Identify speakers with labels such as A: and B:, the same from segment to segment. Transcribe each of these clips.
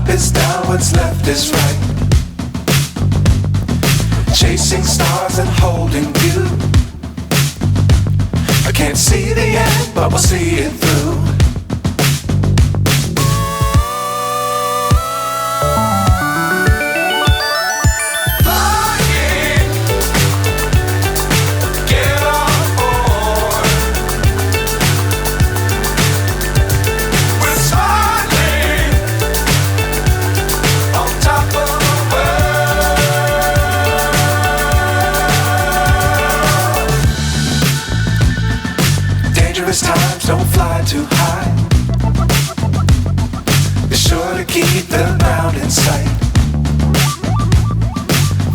A: up is down, what's left is right. Chasing stars and holding you. I can't see the end, but we'll see it through. Times don't fly too high. Be sure to keep the ground in sight.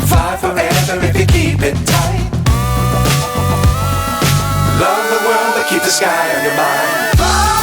A: Fly forever if you keep it tight. Love the world but keep the sky on your mind. Fly!